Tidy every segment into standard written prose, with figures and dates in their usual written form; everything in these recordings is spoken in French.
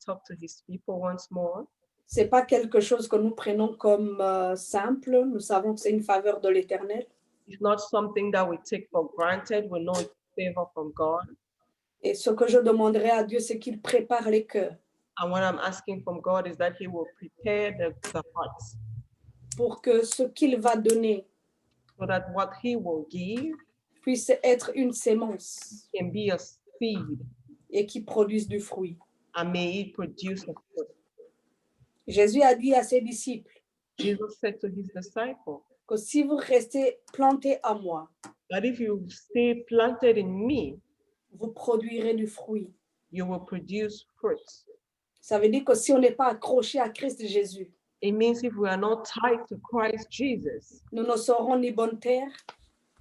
talk to his people once more. C'est pas quelque chose que nous prenons comme simple. Nous savons que c'est une faveur de l'Éternel. It's not something that we take for granted. We know it's favor from God. Et ce que je demanderai à Dieu, c'est qu'il prépare les cœurs And what I'm asking from God is that he will prepare the hearts pour que ce qu'il va donner so that what he will give puisse être une sémence can be a seed et qui produise du fruit. and may it produce a fruit. Jésus a dit à ses disciples Jesus said to his disciples que si vous restez plantés à moi, that if you stay planted in me, vous produirez du fruit. you will produce fruits. Ça veut dire que si on n'est pas accroché à Christ Jésus, It means if we are not tied to Christ Jesus, nous ne serons ni bonne terre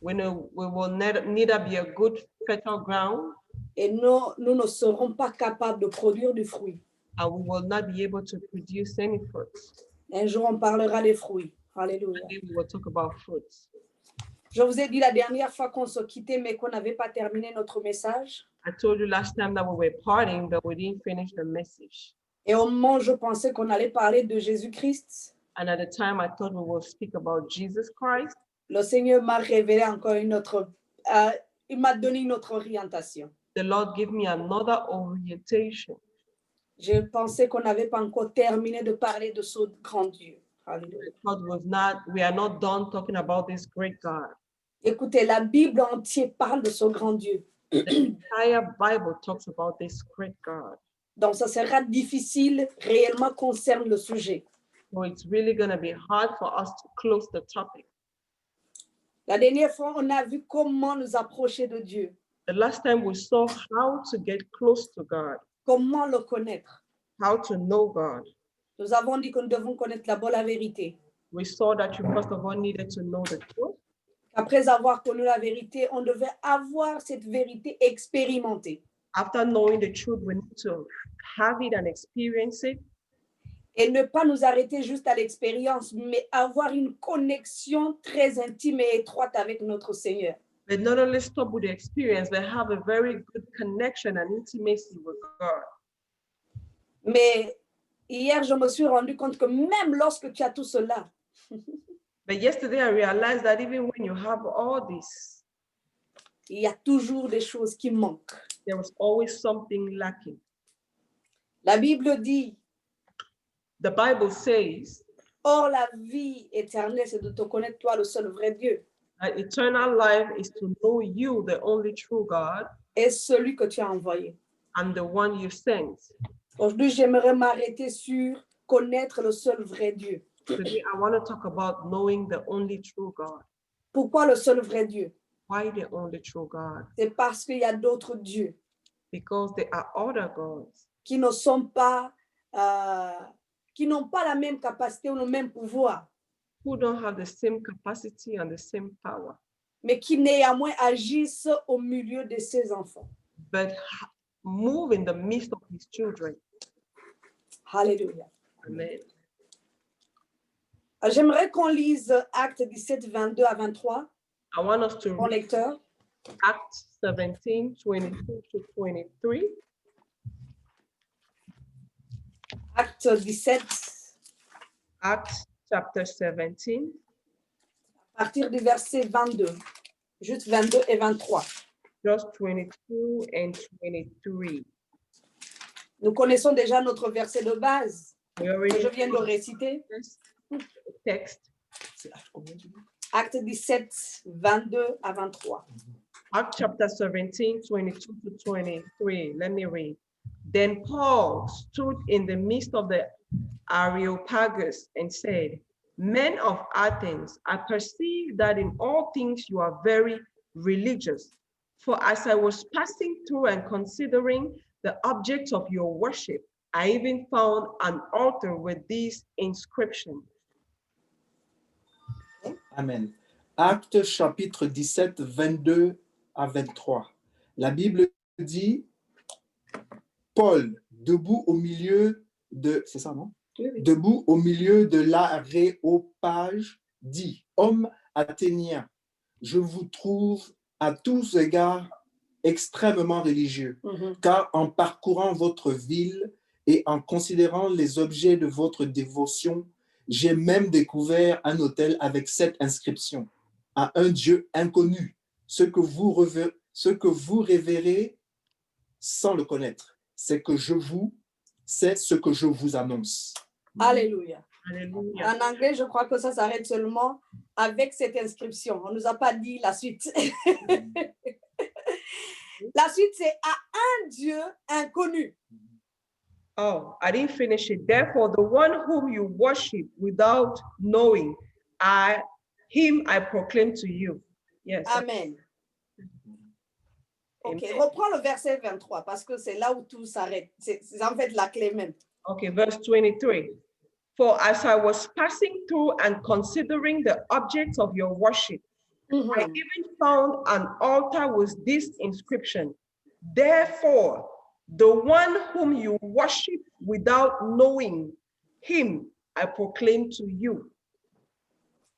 we will neither be a good fertile ground, et nous ne serons pas capables de produire du fruit. and we will not be able to produce any fruits. Un jour, on parlera des fruits. Alléluia. Today we will talk about fruits. Je vous ai dit la dernière fois qu'on se quittait, mais qu'on n'avait pas terminé notre message. I told you last time that we were parting, but we didn't finish the message. Et au moment où je pensais qu'on allait parler de Jésus-Christ, And at the time, I thought we will speak about Jesus Christ. le Seigneur m'a révélé encore il m'a donné une autre orientation. The Lord gave me another orientation. Je pensais qu'on n'avait pas encore terminé de parler de ce grand Dieu. Alléluia. I thought we are not done talking about this great God. Écoutez, la Bible entière parle de ce grand Dieu. The entire Bible talks about this great God. Donc, ça sera difficile réellement concerne le sujet. So it's really going to be hard for us to close the topic. La dernière fois, on a vu comment nous approcher de Dieu, The last time we saw how to get close to God, comment le connaître. how to know God. Nous avons dit que nous devons connaître d'abord la vérité. We saw that you first of all needed to know the truth. Après avoir connu la vérité, on devait avoir cette vérité expérimentée. After knowing the truth, we need to have it and experience it. Et ne pas nous arrêter juste à l'expérience, mais avoir une connexion très intime et étroite avec notre Seigneur. But not only stop with the experience, but have a very good connection and intimacy with God. Mais hier, je me suis rendu compte que même lorsque tu as tout cela, But yesterday I realized that even when you have all this, il y a toujours des choses qui manquent. there was always something lacking. La Bible dit, The Bible says or la vie éternelle, c'est de te connaître toi, le seul vrai Dieu, that eternal life is to know you, the only true God, et celui que tu as envoyé. and the one you sent. Aujourd'hui, j'aimerais m'arrêter sur connaître le seul vrai Dieu. Today I want to talk about knowing the only true God. Pourquoi le seul vrai Dieu? Why the only true God? C'est parce qu'il y a d'autres dieux Because there are other gods qui ne sont pas, qui n'ont pas la même capacité ou le même pouvoir, who don't have the same capacity and the same power, mais qui néanmoins agissent au milieu de ses enfants. but move in the midst of his children. Alléluia. Amen. J'aimerais qu'on lise Actes 17, 22 à 23, I want us to mon read lecteur. Acts 17, 22 to 23. Acte 17, Acts chapter 17, à partir du verset 22, juste 22 et 23. just 22 and 23. Nous connaissons déjà notre verset de base We que already je viens de know réciter. this text. Acte 17, 22 à 23. Acts chapter 17, 22 to 23. Let me read. Then Paul stood in the midst of the Areopagus and said, Men of Athens, I perceive that in all things you are very religious. For as I was passing through and considering the object of your worship, I even found an altar with this inscription. Amen. Actes chapitre 17, 22 à 23. La Bible dit, Paul, debout au milieu de, c'est ça, non? Oui. Debout au milieu de l'Aréopage, dit, Homme athénien, je vous trouve à tous égards extrêmement religieux, car en parcourant votre ville, et en considérant les objets de votre dévotion, j'ai même découvert un autel avec cette inscription: à un Dieu inconnu, ce que vous révérez sans le connaître. C'est ce que je vous annonce. Alléluia. Hallelujah. En anglais, je crois que ça s'arrête seulement avec cette inscription. On ne nous a pas dit la suite. La suite, c'est à un Dieu inconnu. Oh, I didn't finish it. Therefore, the one whom you worship without knowing, him I proclaim to you. Yes. Amen. Ok, Amen. reprends le verset 23 parce que c'est là où tout s'arrête. C'est en fait la clé même. Okay, verse 23. For as I was passing through and considering the objects of your worship, I even found an altar with this inscription: therefore, the one whom you worship without knowing, him I proclaim to you.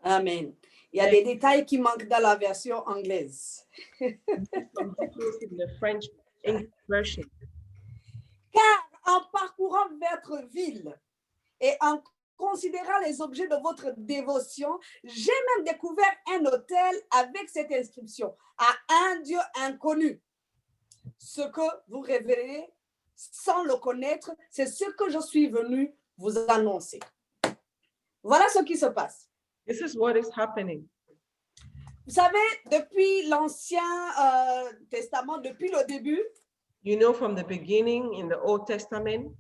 Amen. Il y a des détails qui manquent dans la version anglaise. Some details in the French English version. Car en parcourant votre ville et en considérant les objets de votre dévotion, j'ai même découvert un autel avec cette inscription: à un Dieu inconnu. Ce que vous révélez sans le connaître, c'est ce que je suis venu vous annoncer. Voilà ce qui se passe. This is what is happening. Vous savez, depuis l'Ancien Testament, depuis le début, You know, from the beginning in the Old Testament,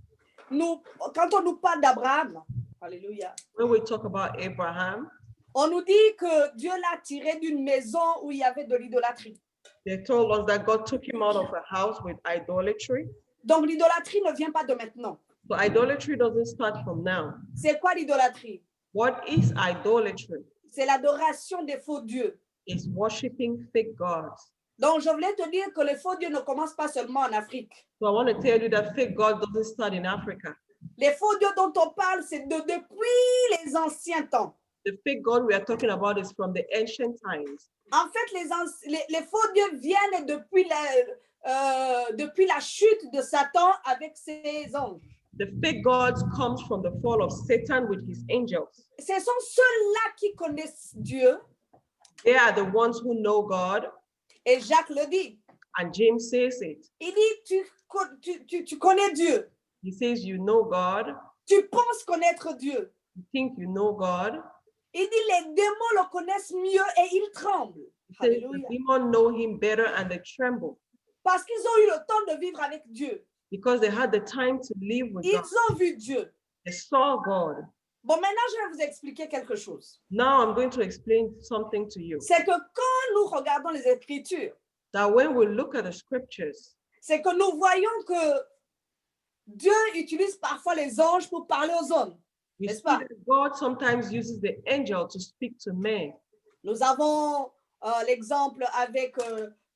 quand on nous parle d'Abraham, alléluia, when we talk about Abraham, on nous dit que Dieu l'a tiré d'une maison où il y avait de l'idolâtrie. they told us that God took him out of a house with idolatry. Donc l'idolâtrie ne vient pas de maintenant. So idolatry doesn't start from now. C'est quoi l'idolâtrie? What is idolatry? C'est l'adoration des faux dieux. It's worshiping fake gods. Donc je voulais te dire que les faux dieux ne commencent pas seulement en Afrique. So I want to tell you that fake God doesn't start in Africa. Les faux dieux dont on parle, c'est depuis les anciens temps. The fake God we are talking about is from the ancient times. En fait, les faux dieux viennent depuis la chute de Satan avec ses anges. The fake gods comes from the fall of Satan with his angels. Ce sont ceux-là qui connaissent Dieu. They are the ones who know God. Et Jacques le dit. And James says it. Il dit, tu connais Dieu. He says, you know God. Tu penses connaître Dieu. You think you know God. Il dit, les démons le connaissent mieux et ils tremblent. He says, the Alléluia. demons know him better and they tremble. Parce qu'ils ont eu le temps de vivre avec Dieu. Because they had the time to live with God. Ils ont vu Dieu. They saw God. Bon, maintenant, je vais vous expliquer quelque chose. Now I'm going to explain something to you. C'est que quand nous regardons les Écritures, That when we look at the scriptures, c'est que nous voyons que Dieu utilise parfois les anges pour parler aux hommes. we N'est-ce see pas? that God sometimes uses the angel to speak to men. Nous avons l'exemple avec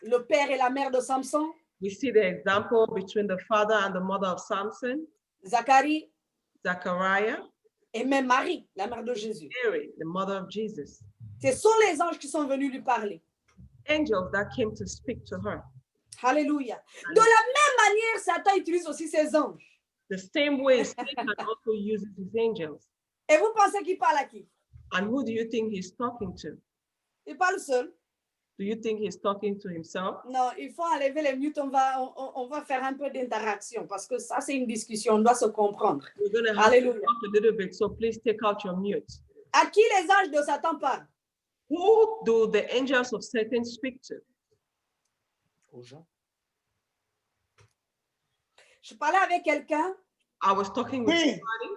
le père et la mère de Samson, We see the example between the father and the mother of Samson, Zacharie Zachariah, et même Marie, la mère de Jésus. Mary, the mother of Jesus. Ce sont les anges qui sont venus lui parler. Angels that came to speak to her. Alléluia. De la même manière, Satan utilise aussi ses anges. The same way Satan also uses his angels. Et vous pensez qu'il parle à qui? And who do you think he's talking to? Il parle seul. Do you think he's talking to himself? Non, il faut enlever les mutes, on va faire un peu d'interaction parce que ça, c'est une discussion, on doit se comprendre. We're going to have to Alléluia. talk a little bit, so please take out your mute. À qui les anges de Satan parlent? Who do the angels of Satan speak to? Aux gens. Je parlais avec quelqu'un I was talking with Oui. somebody,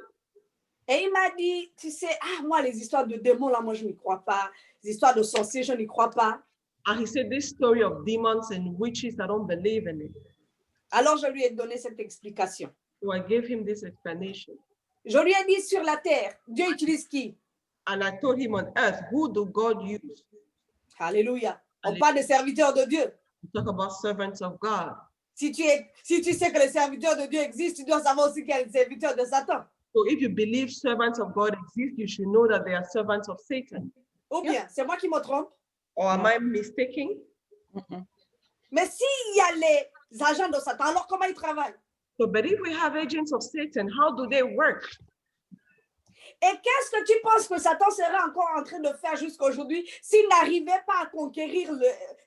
et il m'a dit, tu sais, moi, les histoires de démons, là, moi, je n'y crois pas. Les histoires de sorciers, je n'y crois pas. and he said, this story of demons and witches, I don't believe in it. Alors, je lui ai donné cette explication. So I gave him this explanation. Je lui ai dit, sur la terre, Dieu utilise qui? And I told him, on earth, who do God use? Alléluia. On Allez. parle des serviteurs de Dieu. We talk about servants of God. Si tu sais que les serviteurs de Dieu existent, tu dois savoir aussi qu'il y a les serviteurs de Satan. So if you believe servants of God exist, you should know that they are servants of Satan. Ou bien, c'est moi qui me trompe. Or am I mistaken? Mais s'il y a les agents de Satan, alors comment ils travaillent? So, but if we have agents of Satan, how do they work? Et qu'est-ce que tu penses que Satan serait encore en train de faire jusqu'à aujourd'hui s'il n'arrivait pas à conquérir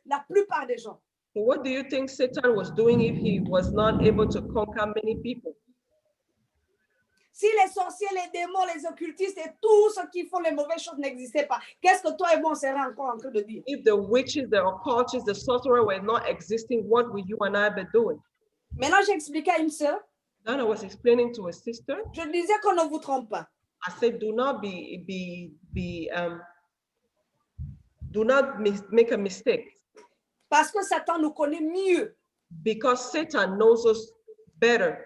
la plupart des gens? So what do you think Satan was doing if he was not able to conquer many people? Si les sorciers, les démons, les occultistes et tous ceux qui font les mauvaises choses n'existaient pas, qu'est-ce que toi et moi on serait encore en train de dire? If the witches, the occultists, the sorcerer were not existing, what would you and I be doing? Maintenant, j'expliquais à une sœur, Then I was explaining to a sister. je disais qu'on ne vous trompe pas. I said, do not make a mistake, Parce que Satan nous connaît mieux. because Satan knows us better.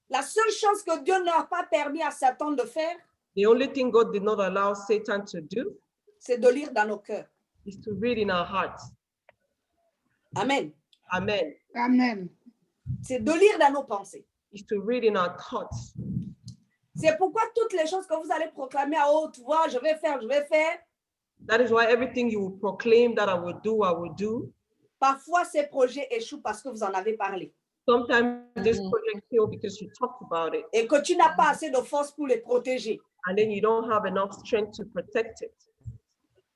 La seule chose que Dieu n'a pas permis à Satan de faire, The only thing God did not allow Satan to do c'est de lire dans nos cœurs. is to read in our hearts. Amen. Amen. Amen. C'est de lire dans nos pensées. Is to read in our thoughts. C'est pourquoi toutes les choses que vous allez proclamer à haute voix, je vais faire, That is why everything you will proclaim that I will do. parfois ces projets échouent parce que vous en avez parlé. Sometimes this project fail because you talked about it, Et que tu n'as pas assez de force pour les protéger. and then you don't have enough strength to protect it.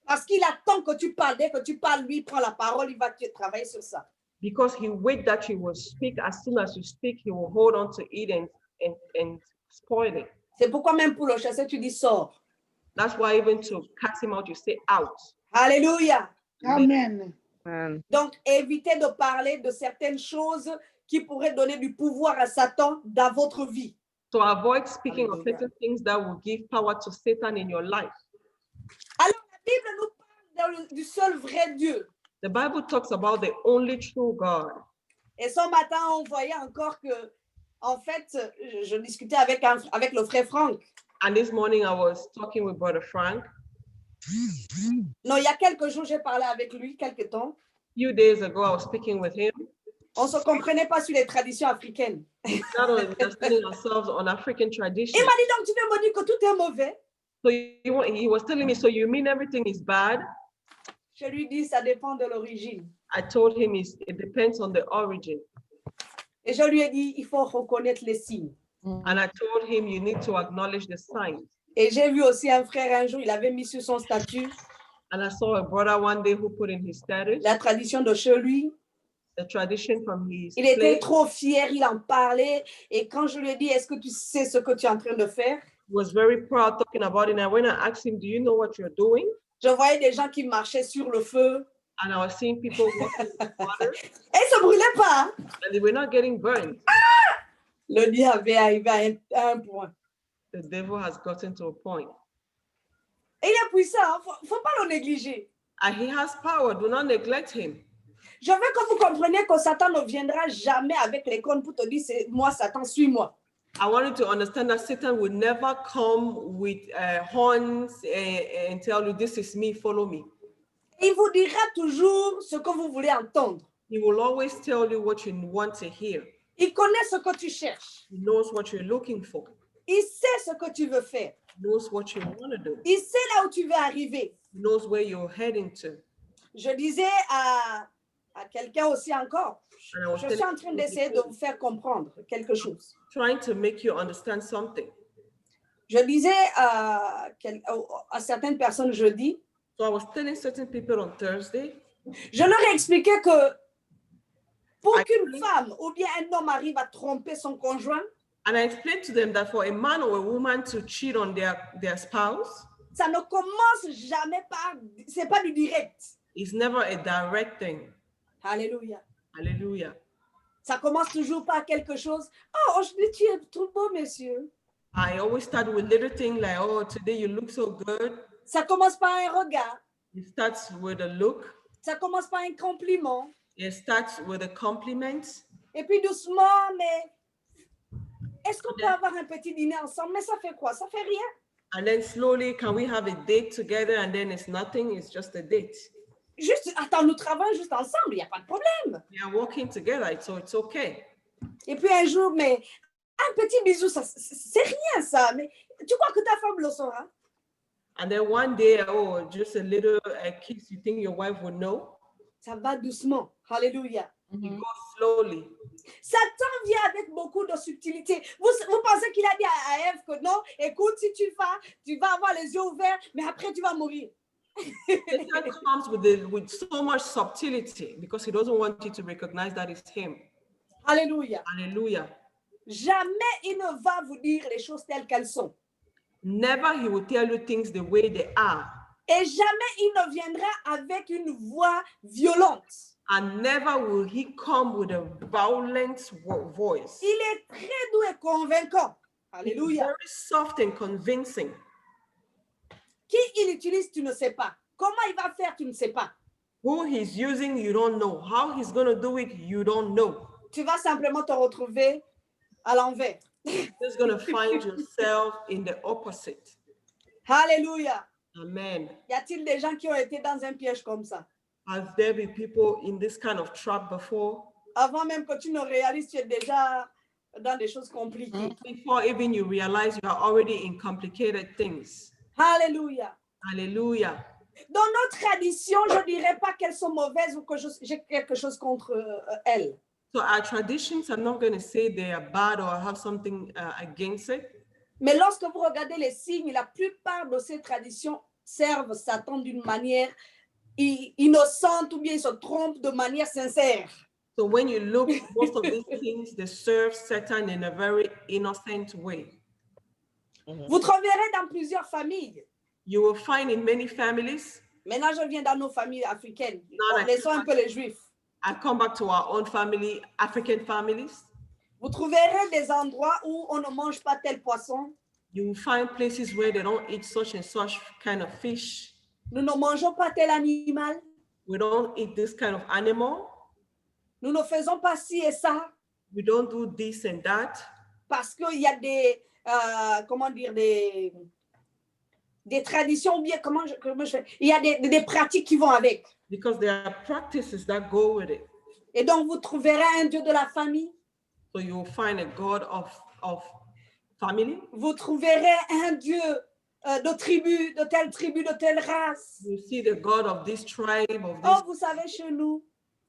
Parce qu'il attend que tu parles. Dès que tu parles, lui, il prend la parole, il va travailler sur ça. Because he wait that you will speak. As soon as you speak, he will hold on to it and spoil it. C'est pourquoi même pour le chasser, tu dis sors. That's why even to cast him out, you say out. Alléluia. Amen. Donc, évitez de parler de certaines choses qui pourraient donner du pouvoir à Satan dans votre vie. So avoid speaking of Hallelujah. certain things that will give power to Satan in your life. Alors, la Bible nous parle du seul vrai Dieu. The Bible talks about the only true God. Et ce matin, on voyait encore que, en fait, je discutais avec le frère Franck. And this morning I was talking with Brother Frank. Non, il y a quelques jours, j'ai parlé avec lui, quelques temps. Few days ago, I was speaking with him. On ne se comprenait pas sur les traditions africaines. Not only understanding ourselves on African tradition. Il m'a dit, donc tu veux me dire que tout est mauvais? So he was telling me, so you mean everything is bad? Je lui dis, ça dépend de l'origine. I told him it depends on the origin. Et je lui ai dit, il faut reconnaître les signes. And I told him you need to acknowledge the signs. Et j'ai vu aussi un frère un jour, il avait mis sur son statut And I saw a brother one day who put in his status la tradition de chez lui. the tradition from his Il était place. trop fier, il en parlait. Et quand je lui ai dit, est-ce que tu sais ce que tu es en train de faire? He was very proud talking about it. And when I asked him, do you know what you're doing? Je voyais des gens qui marchaient sur le feu. And I was seeing people walking in water Et ils ne se brûlaient pas. and they were not getting burned. Le diable avait arrivé à un point. The devil has gotten to a point. Et il est puissant, il ne faut pas le négliger. And he has power. Do not neglect him. Je veux que vous compreniez que Satan ne viendra jamais avec les cornes pour te dire, c'est moi, Satan, suis-moi. I want you to understand that Satan will never come with horns and tell you, this is me, follow me. Il vous dira toujours ce que vous voulez entendre. He will always tell you what you want to hear. Il connaît ce que tu cherches. He knows what you're looking for. Il sait ce que tu veux faire. He knows what you want to do. Il sait là où tu veux arriver. He knows where you're heading to. Je disais à quelqu'un aussi encore, And I was je suis en train d'essayer de vous faire comprendre quelque chose. trying to make you understand something. Je disais à certaines personnes jeudi, So I was telling certain people on Thursday, je leur ai expliqué que pour qu'une femme ou bien un homme arrive à tromper son conjoint, and I explained to them that for a man or a woman to cheat on their spouse, ça ne commence jamais par, c'est pas du direct. is never a direct thing. Alléluia. Hallelujah. Ça commence toujours par quelque chose. Oh, aujourd'hui tu es trop beau, monsieur. I always start with little things like, oh, today you look so good. Ça commence par un regard. It starts with a look. Ça commence par un compliment. It starts with a compliment. Et puis doucement, mais est-ce qu'on peut avoir un petit dîner ensemble? Mais ça fait quoi? Ça fait rien. And then slowly, can we have a date together? And then it's nothing, it's just a date. Juste, attends, nous travaillons juste ensemble, il n'y a pas de problème. We are working together, so it's okay. Et puis un jour, mais un petit bisou, ça, c'est rien ça. Mais tu crois que ta femme le saura? And then one day, oh, just a little kiss, you think your wife would know? Ça va doucement. Alléluia. He goes slowly. Satan vient avec beaucoup de subtilité. Vous pensez qu'il a dit à Ève que non, écoute, si tu vas avoir les yeux ouverts, mais après tu vas mourir. Satan comes with so much subtlety because he doesn't want you to recognize that it's him. Alléluia. Hallelujah. Jamais il ne va vous dire les choses telles qu'elles sont. Never he will tell you things the way they are. Et jamais il ne viendra avec une voix violente. And never will he come with a violent voice. Il est très doux et convaincant. He's Alléluia. very soft and convincing. Qui il utilise, tu ne sais pas. Comment il va faire, tu ne sais pas. Who he's using, you don't know. How he's going to do it, you don't know. Tu vas simplement te retrouver à l'envers. You're just going to find yourself in the opposite. Alléluia. Amen. Y a-t-il des gens qui ont été dans un piège comme ça? Has there been people in this kind of trap before? Avant même que tu ne réalises, tu es déjà dans des choses compliquées. Before even you realize you are already in complicated things. Alléluia. Hallelujah. Dans nos traditions, je ne dirais pas qu'elles sont mauvaises ou que j'ai quelque chose contre elles. So our traditions, I'm not going to say they are bad or I have something against it. Mais lorsque vous regardez les signes, la plupart de ces traditions servent Satan d'une manière innocente ou bien ils se trompent de manière sincère. So when you look, most of these things, they serve Satan in a very innocent way. Vous trouverez dans plusieurs familles. You will find in many families. Maintenant, je viens dans nos familles africaines. Non, Bon, laissons un peu les juifs. I come back to our own family, African families. Vous trouverez des endroits où on ne mange pas tel poisson. You will find places where they don't eat such and such kind of fish. Nous ne mangeons pas tel animal. We don't eat this kind of animal. Nous ne faisons pas ci et ça. We don't do this and that. Parce qu'il y a des, comment dire, des traditions, ou bien comment je fais. Il y a des pratiques qui vont avec. Because there are practices that go with it. Et donc, vous trouverez un Dieu de la famille. So you will find a God of family. Vous trouverez un Dieu de tribu, de telle race. You see the God of this tribe, of Oh, this, vous savez, chez nous,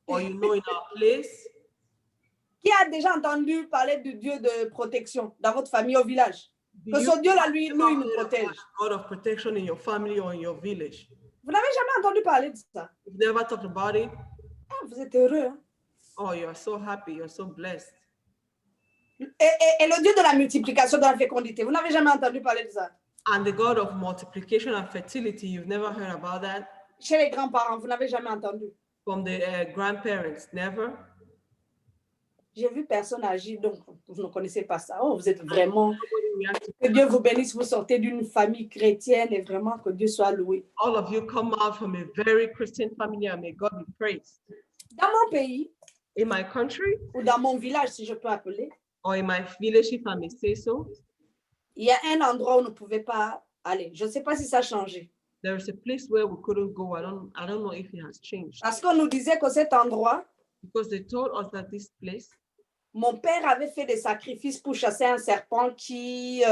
or you know in our place. qui a déjà entendu parler du Dieu de protection dans votre famille au village? Do Que you ce Dieu-là, lui, ever nous, il nous heard of protège. God of protection in your family or in your village? Vous n'avez jamais entendu parler de ça? You've never talked about it? Ah, vous êtes heureux. Hein? Oh, you're so happy, you're so blessed. Et le Dieu de la multiplication, de la fécondité, vous n'avez jamais entendu parler de ça? And the God of multiplication and fertility, you've never heard about that? Chez les grands-parents, vous n'avez jamais entendu? From the grandparents, never? J'ai vu personne agir, donc vous ne connaissez pas ça. Oh, vous êtes vraiment... Nobody reacted. Que Dieu vous bénisse, vous sortez d'une famille chrétienne et vraiment que Dieu soit loué. All of you come out from a very Christian family and may God be praised. Dans mon pays, In my country, ou dans mon village, si je peux appeler, or in my village, if I may say so, il y a un endroit où on ne pouvait pas aller. Je ne sais pas si ça a changé. there is a place where we couldn't go. I don't know if it has changed. Parce qu'on nous disait que cet endroit, Because they told us that this place, mon père avait fait des sacrifices pour chasser un serpent qui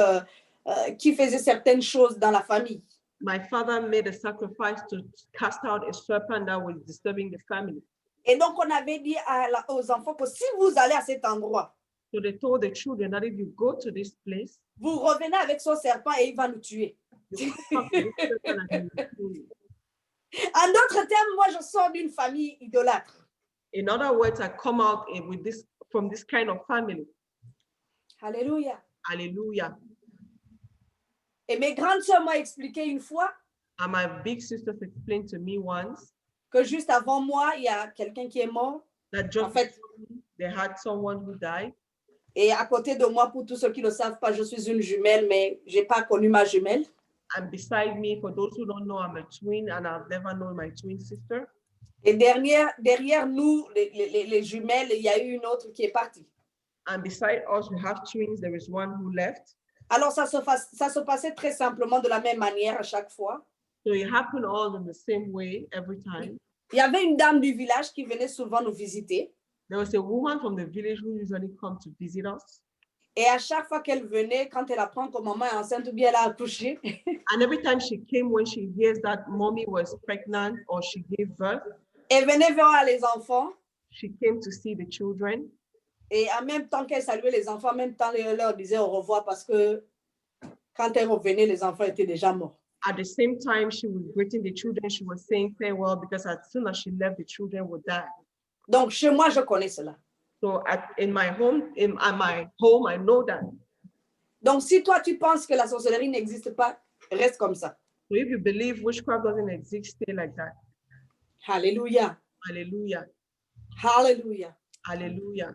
faisait certaines choses dans la famille. my father made a sacrifice to cast out a serpent that was disturbing the family. Et donc, on avait dit aux enfants que si vous allez à cet endroit, So they told the children that if you go to this place, vous revenez avec son serpent et il va nous tuer. you come to this serpent and he will kill you. En d'autres termes, moi, je sors d'une famille idolâtre. In other words, I come out from this kind of family. Alléluia. Hallelujah. Et mes grandes sœurs m'ont expliqué une fois And my big sisters explained to me once que juste avant moi, il y a quelqu'un qui est mort. that just En fait, they had someone who died. et à côté de moi, pour tous ceux qui ne le savent pas, je suis une jumelle, mais je n'ai pas connu ma jumelle. And beside me, for those who don't know, I'm a twin and I've never known my twin sister. Et derrière nous, les jumelles, il y a eu une autre qui est partie. And beside us, we have twins. There is one who left. Alors, ça se passait très simplement de la même manière à chaque fois. So it happened all in the same way every time. Il y avait une dame du village qui venait souvent nous visiter. There was a woman from the village who usually come to visit us. Et à chaque fois qu'elle venait, quand elle apprend que maman est enceinte ou bien elle a accouché, And every time she came, when she hears that mommy was pregnant or she gave birth, elle venait voir les enfants. she came to see the children. Et en même temps qu'elle saluait les enfants, en même temps, elle leur disait au revoir parce que quand elle revenait, les enfants étaient déjà morts. At the same time, she was greeting the children. She was saying farewell because as soon as she left, the children would die. Donc, chez moi, je connais cela. So at my home, I know that. Donc, si toi, tu penses que la sorcellerie n'existe pas, reste comme ça. So if you believe witchcraft doesn't exist, stay like that. Alléluia. Hallelujah. Alléluia. Hallelujah.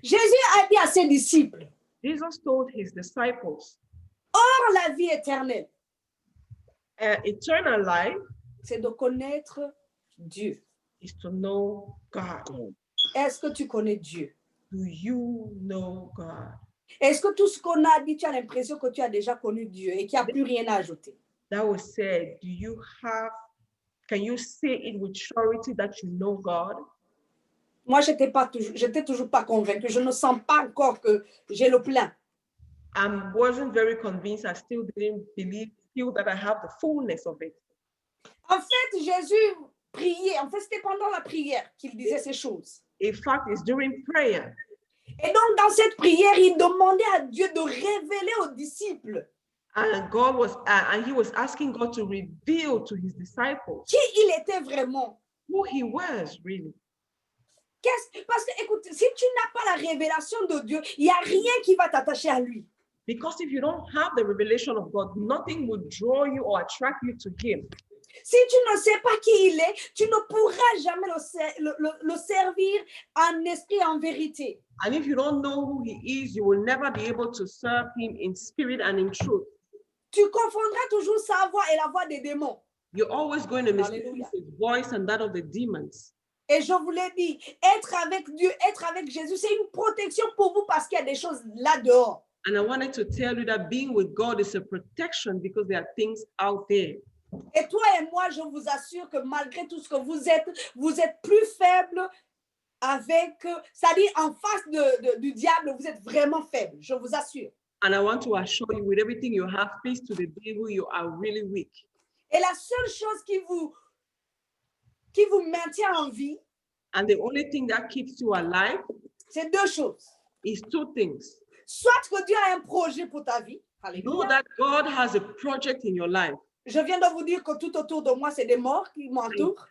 Jésus a dit à ses disciples, Jesus told his disciples, or la vie éternelle, eternal life c'est de connaître Dieu. is to know God. Est-ce que tu connais Dieu? Do you know God? Est-ce que tout ce qu'on a dit, tu as l'impression que tu as déjà connu Dieu et qu'il n'y a plus rien à ajouter? That was said, can you say it with surety that you know God? Moi, j'étais toujours pas convaincue. Je ne sens pas encore que j'ai le plein. I wasn't very convinced. I still didn't feel that I have the fullness of it. En fait, Jésus priait. En fait, c'était pendant la prière qu'il disait ces choses. In fact, it's during prayer. Et donc, dans cette prière, il demandait à Dieu de révéler aux disciples And he was asking God to reveal to his disciples qui il était vraiment. who he was really. Parce que, écoute, si tu n'as pas la révélation de Dieu, il n'y a rien qui va t'attacher à lui. Because if you don't have the revelation of God, nothing will draw you or attract you to him. Si tu ne sais pas qui il est, tu ne pourras jamais le servir en esprit, en vérité. And if you don't know who he is, you will never be able to serve him in spirit and in truth. Tu confondras toujours sa voix et la voix des démons. You're always going to mistake Hallelujah. his voice and that of the demons. Et je vous l'ai dit, être avec Dieu, être avec Jésus, c'est une protection pour vous parce qu'il y a des choses là dehors. And I wanted to tell you that being with God is a protection because there are things out there. Et toi et moi, je vous assure que malgré tout ce que vous êtes plus faible avec, c'est-à-dire en face du diable, vous êtes vraiment faible, je vous assure. And I want to assure you, with everything you have faced to the devil, you are really weak. Et la seule chose qui vous maintient en vie, And the only thing that keeps you alive c'est deux choses. is two things. Soit que Dieu a un projet pour ta vie. Know Alléluia. that God has a project in your life. Je viens de vous dire que tout autour de moi, c'est des morts qui m'entourent.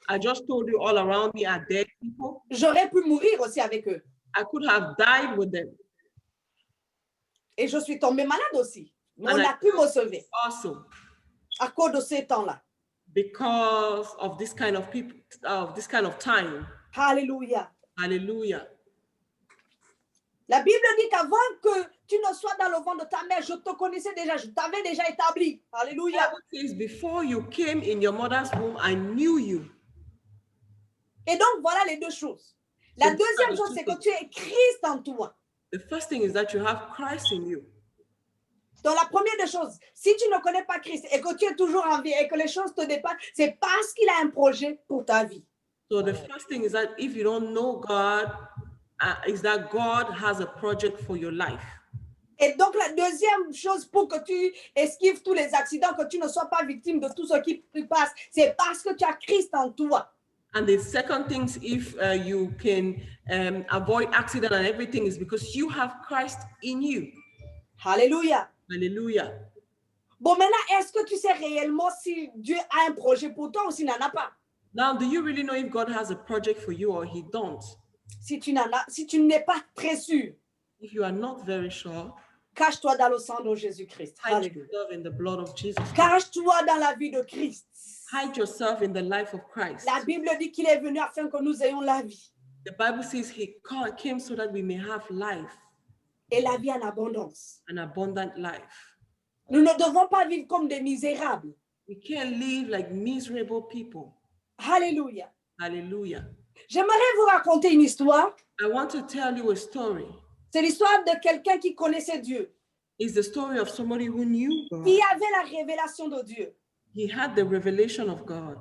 I just told you all around me are dead people. J'aurais pu mourir aussi avec eux. I could have died with them. Et je suis tombée malade aussi. Mais on And a pu me sauver Also, à cause de ces temps-là. because of this kind of people, of this kind of time. Alléluia. Hallelujah. La Bible dit qu'avant que tu ne sois dans le ventre de ta mère, je te connaissais déjà, je t'avais déjà établi. Alléluia. Bible says, before you came in your mother's womb, I knew you. Et donc, voilà les deux choses. La So deuxième these are chose, the c'est two que tu es Christ en toi. The first thing is that you have Christ in you. Donc, la première des choses, si tu ne connais pas Christ et que tu es toujours en vie et que les choses te dépassent, c'est parce qu'il a un projet pour ta vie. So the first thing is that if you don't know God, is that God has a project for your life. Et donc, la deuxième chose pour que tu esquives tous les accidents, que tu ne sois pas victime de tout ce qui te passe, c'est parce que tu as Christ en toi. And the second thing, if you can avoid accident and everything, is because you have Christ in you. Alléluia. Hallelujah. Bon, maintenant, est-ce que tu sais réellement si Dieu a un projet pour toi ou s'il n'en a pas? Now, do you really know if God has a project for you or he don't? Si tu n'es pas très sûr, If you are not very sure, cache-toi dans le sang de Jésus-Christ. hide Alléluia. yourself in the blood of Jesus Christ. Cache-toi dans la vie de Christ. Hide yourself in the life of Christ. La Bible dit qu'il est venu afin que nous ayons la vie. The Bible says he came so that we may have life, Et la vie en abondance. an abundant life. Nous ne devons pas vivre comme des misérables. We can't live like miserable people. Alléluia. Hallelujah. J'aimerais vous raconter une histoire. I want to tell you a story. C'est l'histoire de quelqu'un qui connaissait Dieu, It's the story of somebody who knew God. qui avait la révélation de Dieu, He had the revelation of God,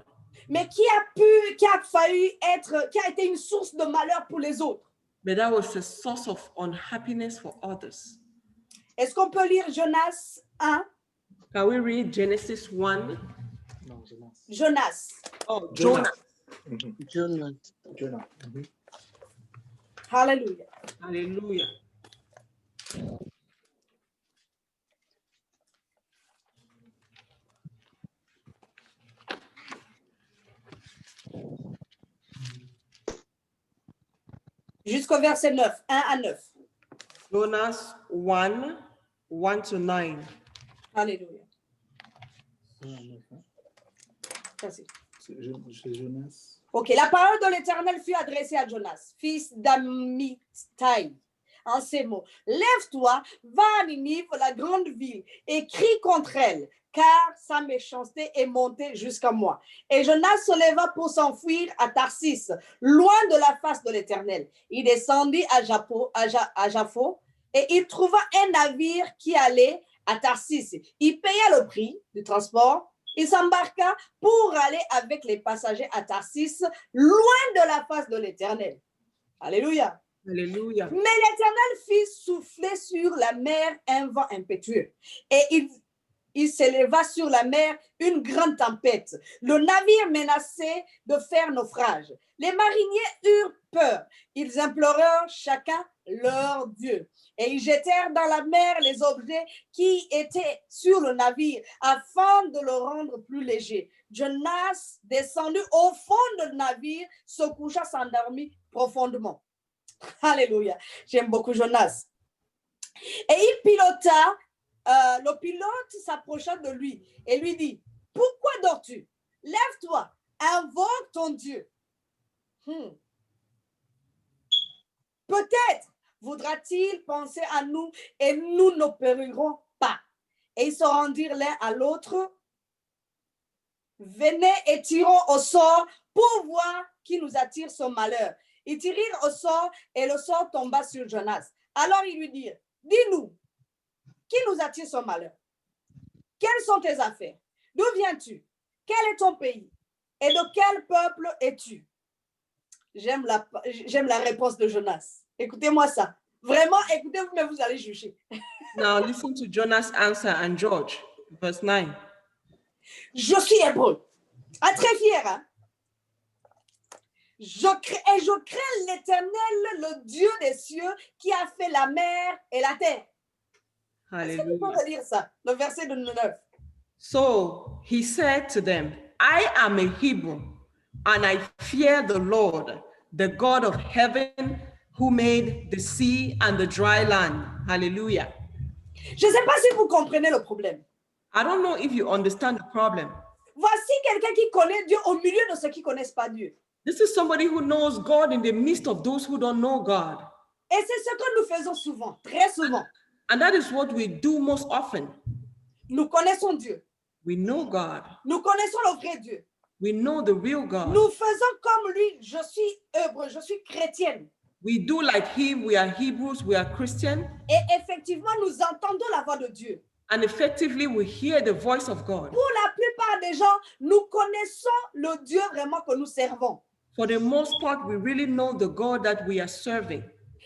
mais qui a été une source de malheur pour les autres. but that was a source of unhappiness for others. Est-ce qu'on peut lire Jonas 1? Can we read Genesis 1? Non, Jonas. Jonas. Oh, Jonah. Jonah. Jonah. Hallelujah. Hallelujah. Jusqu'au verset 9, 1 à 9. Jonas 1, 1 to 9. Alléluia. Merci. C'est Jonas. Ok, la parole de l'Éternel fut adressée à Jonas, fils d'Amittai, en ces mots. Lève-toi, va à Ninive, la grande ville, et crie contre elle, car sa méchanceté est montée jusqu'à moi. Et Jonas se leva pour s'enfuir à Tarsis, loin de la face de l'Éternel. Il descendit à Jaffo, et il trouva un navire qui allait à Tarsis. Il paya le prix du transport. Il s'embarqua pour aller avec les passagers à Tarsis, loin de la face de l'Éternel. Alléluia. Alléluia. Mais l'Éternel fit souffler sur la mer un vent impétueux. Et il s'éleva sur la mer une grande tempête. Le navire menaçait de faire naufrage. Les mariniers eurent peur. Ils implorèrent chacun leur Dieu. Et ils jetèrent dans la mer les objets qui étaient sur le navire afin de le rendre plus léger. Jonas descendu au fond du navire, se coucha, s'endormit profondément. Alléluia. J'aime beaucoup Jonas. Et il pilota. Le pilote s'approcha de lui et lui dit, pourquoi dors-tu? Lève-toi, invoque ton Dieu. Peut-être voudra-t-il penser à nous et nous ne périrons pas. Et ils se rendirent l'un à l'autre. Venez et tirons au sort pour voir qui nous attire son malheur. Ils tirèrent au sort et le sort tomba sur Jonas. Alors ils lui dirent, dis-nous, qui nous attire son malheur? Quelles sont tes affaires? D'où viens-tu? Quel est ton pays? Et de quel peuple es-tu? J'aime la réponse de Jonas. Écoutez-moi ça. Vraiment, écoutez-vous, mais vous allez juger. Now listen to Jonas' answer and George, verse 9. Je suis hébreu. Ah, très fier, hein? Je crains l'Éternel, le Dieu des cieux, qui a fait la mer et la terre. Est-ce que tu peux Hallelujah. relire ça? Le verset de 9. So he said to them, I am a Hebrew, and I fear the Lord, the God of heaven, who made the sea and the dry land. Hallelujah. Je ne sais pas si vous comprenez le problème. I don't know if you understand the problem. Voici quelqu'un qui connaît Dieu au milieu de ceux qui ne connaissent pas Dieu. This is somebody who knows God in the midst of those who don't know God. Et c'est ce que nous faisons souvent, très souvent. And that is what we do most often. Nous connaissons Dieu. We know God. Nous connaissons le vrai Dieu. We know the real God. Nous faisons comme lui. Je suis hébreu, je suis chrétienne. We do like him. We are Hebrews. We are Christian. Et effectivement, nous entendons la voix de Dieu. And effectively, we hear the voice of God. Pour la plupart des gens, nous connaissons le Dieu vraiment que nous servons. For the most part, we really know the God that we are serving.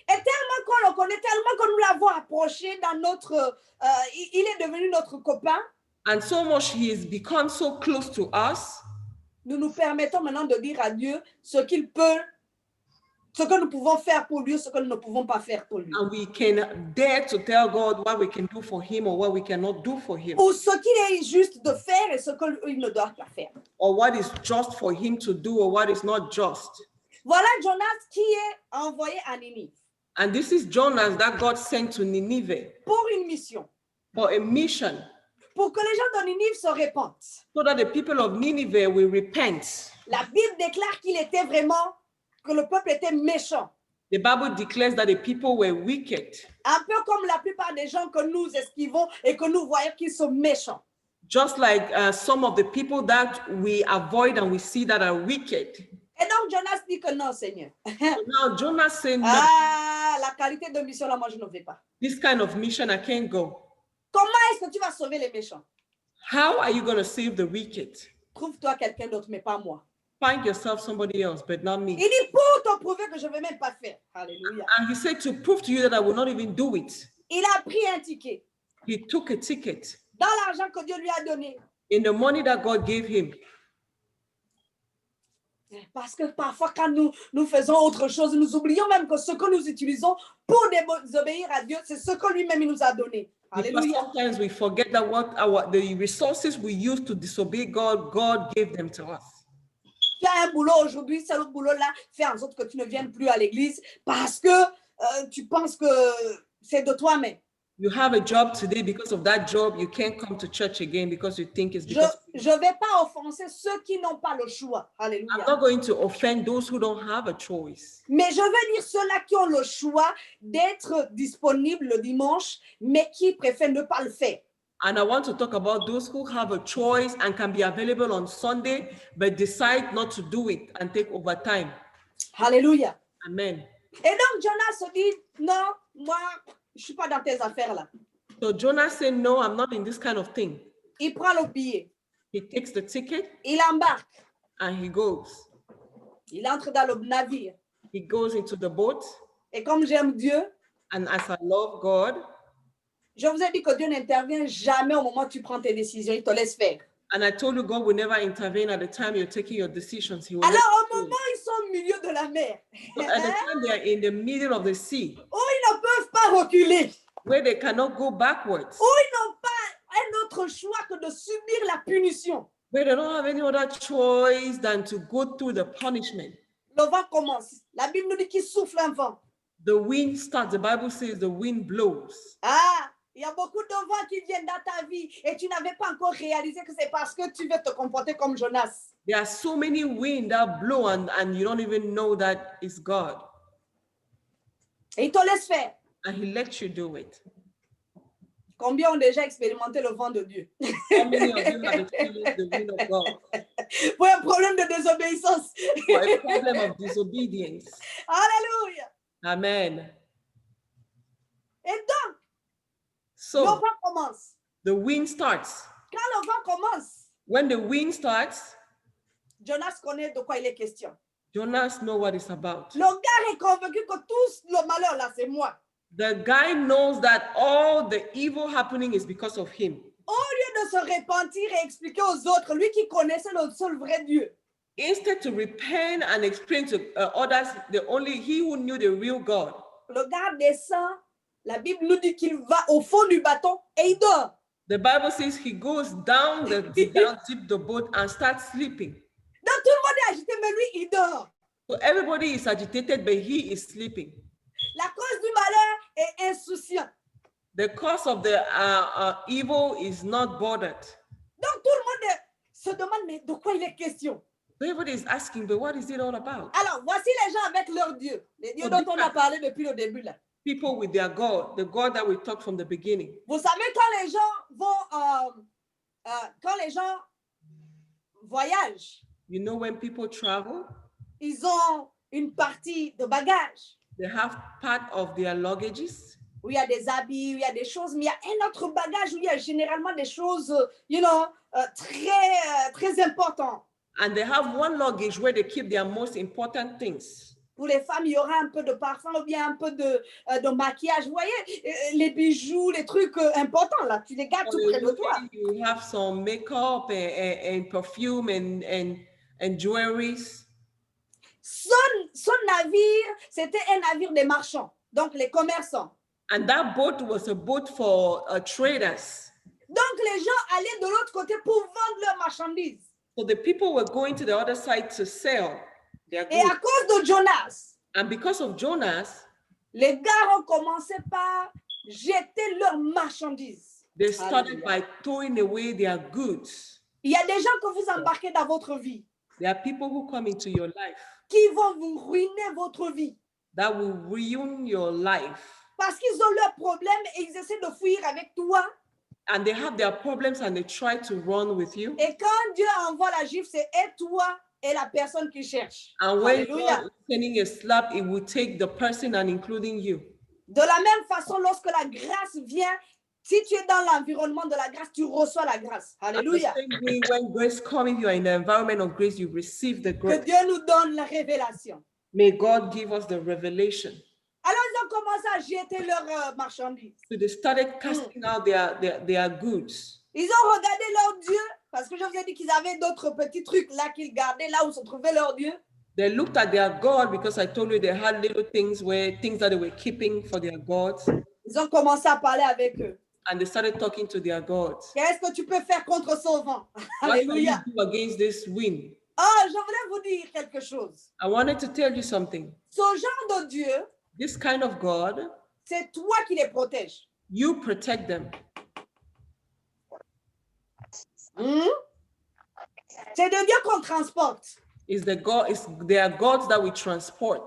Et tellement qu'on le connaît, tellement que nous l'avons approché dans notre... il est devenu notre copain. And so much he has become so close to us. Nous nous permettons maintenant de dire à Dieu ce qu'il peut, ce que nous pouvons faire pour lui, ce que nous ne pouvons pas faire pour lui. And we can dare to tell God what we can do for him or what we cannot do for him. Ou ce qu'il est juste de faire et ce qu'il ne doit pas faire. Or what is just for him to do or what is not just. Voilà Jonas qui est envoyé à Ninive And this is Jonas that God sent to Nineveh pour une mission. for a mission, Pour que les gens de Ninive se répandent. so that the people of Nineveh will repent. La Bible déclare qu'il était vraiment, que le peuple était méchant. The Bible declares that the people were wicked, Un peu comme la plupart des gens que nous esquivons et que nous voyons qu'ils sont méchants. just like some of the people that we avoid and we see that are wicked. Et donc Jonas dit que non, Seigneur. Now Jonas said, no, Ah, la qualité de mission là, moi je ne vais pas. this kind of mission I can't go. Comment est-ce que tu vas sauver les méchants? How are you going to save the wicked? Trouve-toi quelqu'un d'autre, mais pas moi. Find yourself somebody else, but not me. Il dit pour te prouver que je ne vais même pas faire. Alléluia. And he said to prove to you that I will not even do it. Il a pris un ticket He took a ticket dans l'argent que Dieu lui a donné. in the money that God gave him. Parce que parfois, quand nous faisons autre chose, nous oublions même que ce que nous utilisons pour désobéir à Dieu, c'est ce que lui-même il nous a donné. Because Alléluia. sometimes we forget that the resources we use to disobey God, God gave them to us. Tu as un boulot aujourd'hui, ce boulot-là fait en sorte que tu ne viennes plus à l'église parce que tu penses que c'est de toi-même. You have a job today, because of that job, you can't come to church again because you think it's Je because ne vais pas offenser ceux qui n'ont pas le choix. I'm Alléluia. not going to offend those who don't have a choice. Mais je veux dire ceux-là qui ont le choix d'être disponibles le dimanche, mais qui préfèrent ne pas le faire. And I want to talk about those who have a choice and can be available on Sunday, but decide not to do it and take overtime. Alléluia. Amen. Et donc Jonas se dit, non, moi, je ne suis pas dans tes affaires là. So Jonah said, no, I'm not in this kind of thing. Il prend le billet, He takes the ticket il embarque, and he goes. il entre dans le navire. He goes into the boat. Et comme j'aime Dieu, And as I love God, je vous ai dit que Dieu n'intervient jamais au moment où tu prends tes décisions, il te laisse faire. and I told you God will never intervene at the time you're taking your decisions. He will let Alors au you moment où ils sont au milieu de la mer, do. At the time they are in the middle of the sea, où ils ne peuvent pas reculer, where they cannot go backwards, où ils n'ont pas un autre choix que de subir la punition. where they don't have any other choice than to go through the punishment. Le vent commence. La Bible nous dit qu'il souffle un vent. The wind starts. The Bible says the wind blows. Ah, il y a beaucoup de vents qui viennent dans ta vie et tu n'avais pas encore réalisé que c'est parce que tu veux te comporter comme Jonas. There are so many winds that blow, and you don't even know that it's God. Et il te laisse faire. And He lets you do it. Combien ont déjà expérimenté le vent de Dieu? How many of you have experienced the wind of God Pour un problème de désobéissance. for a problem of disobedience? Alléluia. Amen. Et donc, le So vent commence. the wind starts. Quand le vent commence, When the wind starts, Jonas connaît de quoi il est question. Jonas knows what it's about. Le gars est convaincu que tout le malheur là, c'est moi. The guy knows that all the evil happening is because of him. Au lieu de se repentir et expliquer aux autres, lui qui connaissait le seul vrai Dieu, Instead to repent and explain to others, he who knew the real God. le gars descend. La Bible nous dit qu'il va au fond du bateau et il dort. The Bible says he goes down down deep the boat and starts sleeping. Donc tout le monde est agité, mais lui, il dort. So everybody is agitated, but he is sleeping. La cause du malheur est insouciant. The cause of the evil is not bothered. Donc tout le monde se demande, mais de quoi il est question? Everybody is asking, but what is it all about? Alors, voici les gens avec leur Dieu. Les dieux dont on a parlé depuis le début là. People with their God, the God that we talked from the beginning. Vous savez, quand les gens vont, quand les gens voyagent, You know, when people travel, ils ont une partie de bagages they have part of their luggages. où il y a des habits, où il y a des choses, mais il y a un autre bagage où il y a généralement des choses, très importantes. And they have one luggage where they keep their most important things. Pour les femmes, il y aura un peu de parfum ou bien un peu de maquillage. Vous voyez, les bijoux, les trucs importants, là, tu les gardes For tout the près de toi. women, you have some makeup and perfume and jewelries. Son navire, c'était un navire des marchands, donc les commerçants. And that boat was a boat for traders. Donc, les gens allaient de l'autre côté pour vendre leurs marchandises. So the people were going to the other side to sell their Et goods. à cause de Jonas, And because of Jonas, les gars ont commencé par jeter leurs marchandises. they started Hallelujah. by throwing away their goods. Il y a des gens que vous embarquez dans votre vie There are people who come into your life qui vont vous ruiner votre vie that will ruin your life. parce qu'ils ont leurs problèmes et ils essaient de fuir avec toi. And they have their problems and they try to run with you. Et quand Dieu envoie la gifle, c'est et toi et la personne qui cherche. And when Alléluia. God is sending a slap, it will take the person and including you. De la même façon, lorsque la grâce vient, si tu es dans l'environnement de la grâce, tu reçois la grâce. And the Alléluia. same way, when grace comes, you are in the environment of grace, you receive the Que grace. Dieu nous donne la révélation. May God give us the revelation. Alors, ils ont commencé à jeter leurs marchandises. So they started casting out their goods. Ils ont regardé leur Dieu Parce que je vous ai dit qu'ils avaient d'autres petits trucs là qu'ils gardaient là où se trouvait leur Dieu. They looked at their God because I told you they had little things that they were keeping for their gods. Ils ont commencé à parler avec eux. And they started talking to their gods. Qu'est-ce que tu peux faire contre ce vent? What can you Alléluia. do against this wind? Oh, je voulais vous dire quelque chose. I wanted to tell you something. Ce genre de Dieu, This kind of God, c'est toi qui les protèges. you protect them. C'est de Dieu qu'on transporte. They are gods that we transport.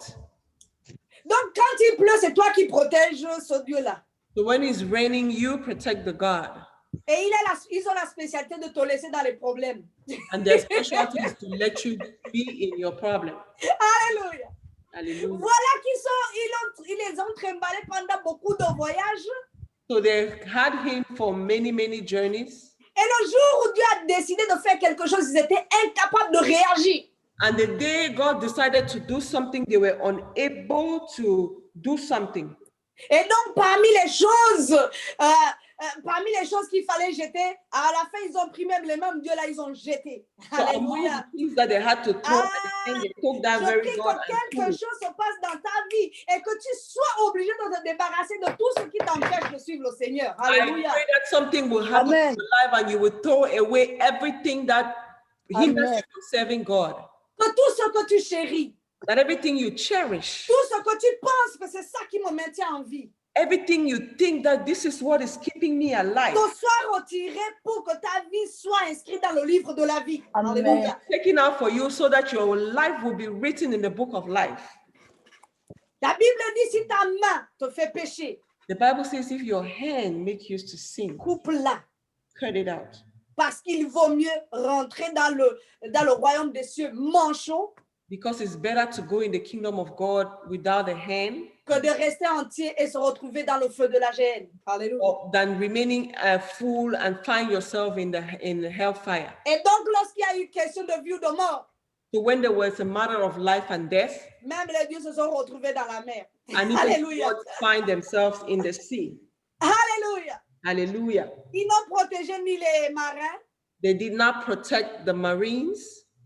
Donc, quand il pleut, c'est toi qui protèges ce Dieu-là. So when it's raining, you protect the God. Et ils ont la spécialité de te laisser dans les problèmes. And their specialty is to let you be in your problem. Alléluia. Hallelujah. Voilà ils les ont trimballés pendant beaucoup de voyages. So they had him for many, many journeys. Et le jour où Dieu a décidé de faire quelque chose, ils étaient incapables de réagir. And the day God decided to do something, they were unable to do something. Et donc, parmi les choses qu'il fallait jeter, à la fin, ils ont pris même les mêmes dieux là, ils ont jeté. So among Alléluia. the things that they had to throw, and they took that Je very prie God que and quelque threw it. chose se passe dans ta vie et que tu sois obligé de te débarrasser de tout ce qui t'empêche de suivre le Seigneur. I Alléluia. pray that something will happen Amen. in your life and you will throw away everything that hinders Amen. you from serving God. Que tout ce que tu chéris, That everything you cherish, tout ce que tu penses que c'est ça qui me maintient en vie, everything you think that this is what is keeping me alive, te soit retiré pour que ta vie soit inscrite dans le livre de la vie. Alléluia. taken out for you so that your life will be written in the book of life. La Bible dit si ta main te fait pécher, The Bible says if your hand makes you to sin, coupe-la. cut it out. Parce qu'il vaut mieux rentrer dans le royaume des cieux manchot Because it's better to go in the kingdom of God without a hand que de rester entier et se retrouver dans le feu de la géhenne. Alléluia. than remaining full and find yourself in the hellfire. Et donc, lorsqu'il y a eu question de vie ou de mort, So when there was a matter of life and death, même les dieux se sont retrouvés dans la mer. and even Alléluia. gods find themselves in the sea. Alléluia. Hallelujah. Ils n'ont protégé ni les marins They did not protect the Marines,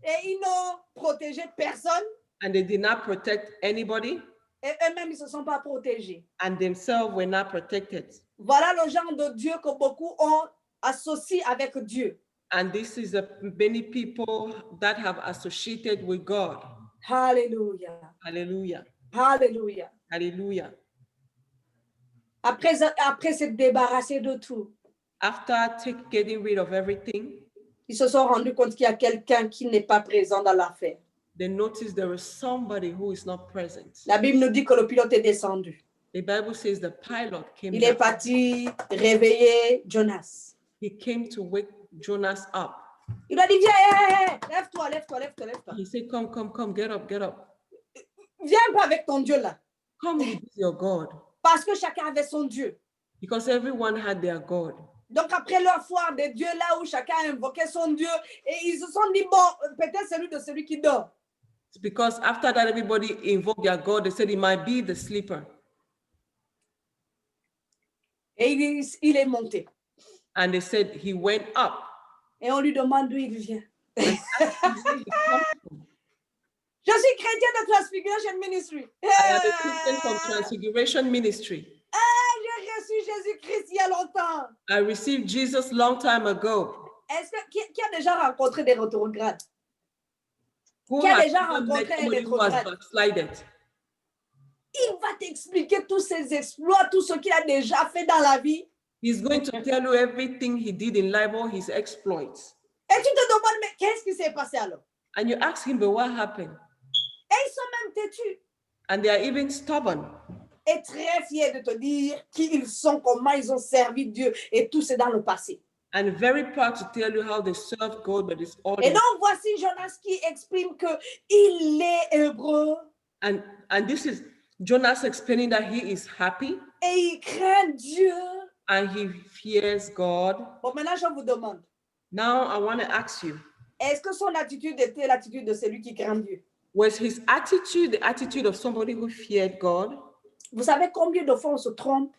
et ils n'ont protégé personne. and they did not protect anybody, Et eux-mêmes, ils ne se sont pas protégés. and themselves were not protected. Voilà le genre de Dieu que beaucoup ont associé avec Dieu. And this is many people that have associated with God. Alléluia. Hallelujah. Alléluia. Hallelujah. Après s'être débarrassé de tout, After getting rid of everything, ils se sont rendus compte qu'il y a quelqu'un qui n'est pas présent dans l'affaire. they noticed there is somebody who is not present. La Bible nous dit que le pilote est descendu. The Bible says the pilot came Il est down. parti réveiller Jonas. He came to wake Jonas up. Il lui a dit, viens, lève-toi, lève-toi, lève-toi, lève-toi. He said, come, get up, get up. Viens pas avec ton Dieu là. Come with your God. Parce que chacun avait son Dieu. Because everyone had their God. Donc après leur foire des dieux là où chacun invoquait son Dieu, et ils se sont dit, bon, peut-être celui qui dort. It's because after that, everybody invoked their God. They said it might be the sleeper. Et il est monté. And they said he went up. Et on lui demande d'où il vient. Je suis chrétien de Transfiguration Ministry. I am a Christian from Transfiguration Ministry. J'ai reçu Jésus-Christ il y a longtemps. I received Jesus long time ago. Est-ce que qui a déjà rencontré des rétrogrades? Who Qui a has déjà ever met rencontré un somebody who has rétrograde? backslided? Il va t'expliquer tous ses exploits, tout ce qu'il a déjà fait dans la vie. He's going to tell you everything he did in life, all his exploits. Et tu te demandes, mais qu'est-ce qui s'est passé alors? And you ask him, but what happened? Et ils sont même têtus And they are even stubborn et très fiers de te dire qui ils sont, comment ils ont servi Dieu, et tout c'est dans le passé. and very proud to tell you how they serve God, but it's all. Et donc voici Jonas qui exprime que il est hébreu And this is Jonas explaining that he is happy et il craint Dieu. and he fears God. Bon, maintenant je vous demande, Now I want to ask you, est-ce que son attitude était l'attitude de celui qui craint Dieu? was his attitude the attitude of somebody who feared God? Vous savez combien de fois on se trompe?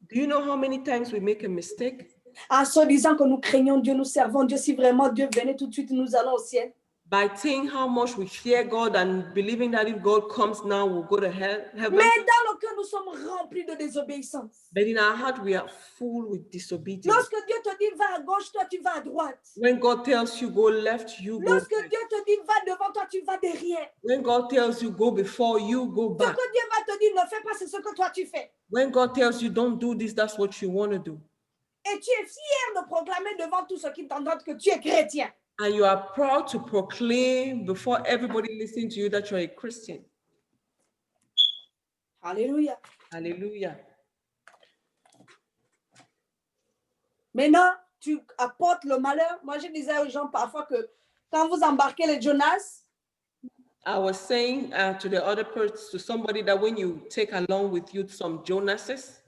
Do you know how many times we make a mistake? En se disant que nous craignons Dieu, nous servons Dieu. Si vraiment Dieu venait tout de suite, nous allons au ciel. By saying how much we fear God and believing that if God comes now, we'll go to heaven. Mais dans le cœur, nous sommes remplis de désobéissance. But in our heart, we are full with disobedience. Lorsque Dieu te dit va à gauche, toi tu vas à droite. When God tells you go left, you go Lorsque right. Dieu te dit va devant toi, tu vas derrière. When God tells you go before, you go Ce back. que Dieu va te dire, ne fais pas, c'est ce que toi tu fais. When God tells you don't do this, that's what you want to do. Et tu es fier de proclamer devant tous ceux qui t'entendent que tu es chrétien. And you are proud to proclaim before everybody listening to you that you're a Christian. Alléluia. Hallelujah. Maintenant, tu apportes le malheur. Moi, je disais aux gens parfois que quand vous embarquez les Jonas, I was saying to the other person, to somebody, that when you take along with you some Jonases,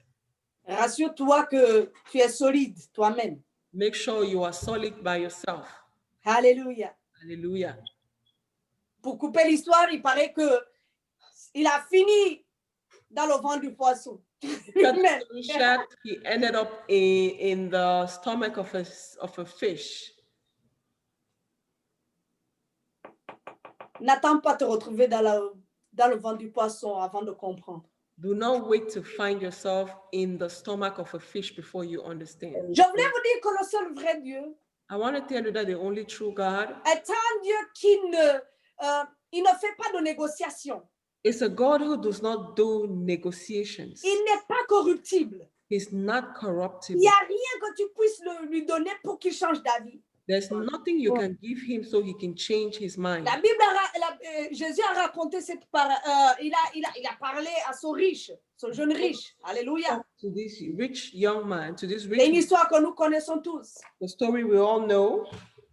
rassure-toi que tu es solide toi-même. make sure you are solid by yourself. Alléluia. Hallelujah. Pour couper l'histoire, il paraît que il a fini dans le ventre du poisson. Amen. He ended up in the stomach of a fish. N'attends pas de te retrouver dans le ventre du poisson avant de comprendre. Do not wait to find yourself in the stomach of a fish before you understand. Je voulais vous dire que le seul vrai Dieu I want to tell you that the only true God est un Dieu qui il ne fait pas de négociation. is a God who does not do negotiations. Il n'est pas corruptible. He's not Il corruptible. n'y a rien que tu puisses lui donner pour qu'il change d'avis. There's nothing you can give him so he can change his mind. La Bible, Jésus a raconté il a parlé à son riche, son jeune riche. Alléluia. To this rich young man, to this C'est rich une histoire que nous connaissons tous. the story we all know.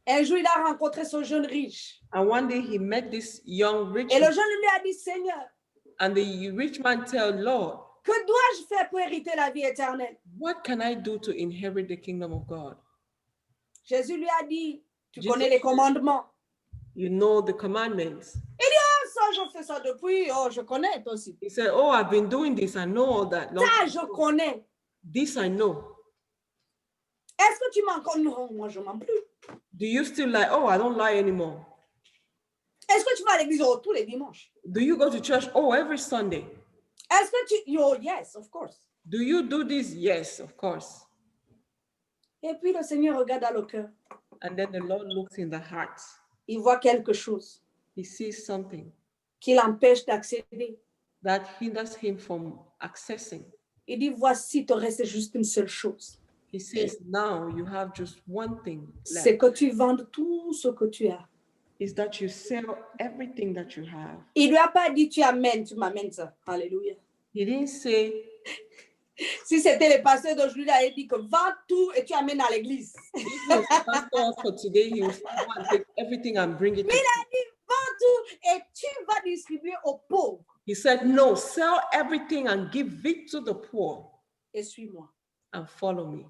Un jour, il a rencontré son jeune riche. And one day he met this young rich Et le man, jeune lui a dit, Seigneur, and the rich man tell Lord, que dois-je faire pour hériter la vie éternelle? what can I do to inherit the kingdom of God? Jésus lui a dit, tu Jesus- connais les commandements. You know the commandments. Ça, je fais ça depuis, je connais toi aussi. He said, oh, I've been doing this. I know all that. No, Ça, je connais. this I know. Est-ce que tu m'en connais? Non, moi, je m'en plus. Do you still lie? Oh, I don't lie anymore. Est-ce que tu vas à l'église tous les dimanches? Do you go to church? Oh, every Sunday. Est-ce que tu... Oh, yes, of course. Do you do this? Yes, of course. Et puis, le Seigneur regarde dans le cœur. And then the Lord looks in the heart. Il voit quelque chose He sees something qui l'empêche d'accéder. that hinders him from accessing. Il dit, voici, il te reste juste une seule chose. He says, now you have just one thing left. C'est que tu vendes tout ce que tu as. Is that you sell everything that you have. Il ne lui a pas dit, tu m'amènes ça. Alléluia. He didn't say, Si c'était les pasteurs d'aujourd'hui, il a dit que vends tout et tu amènes à l'église. if he was a pastor for today, he would say, go and take everything and bring it Mais to il a dit, vends tout et tu vas distribuer aux pauvres. He said, no, sell everything and give it to the poor Et suis-moi. and follow me.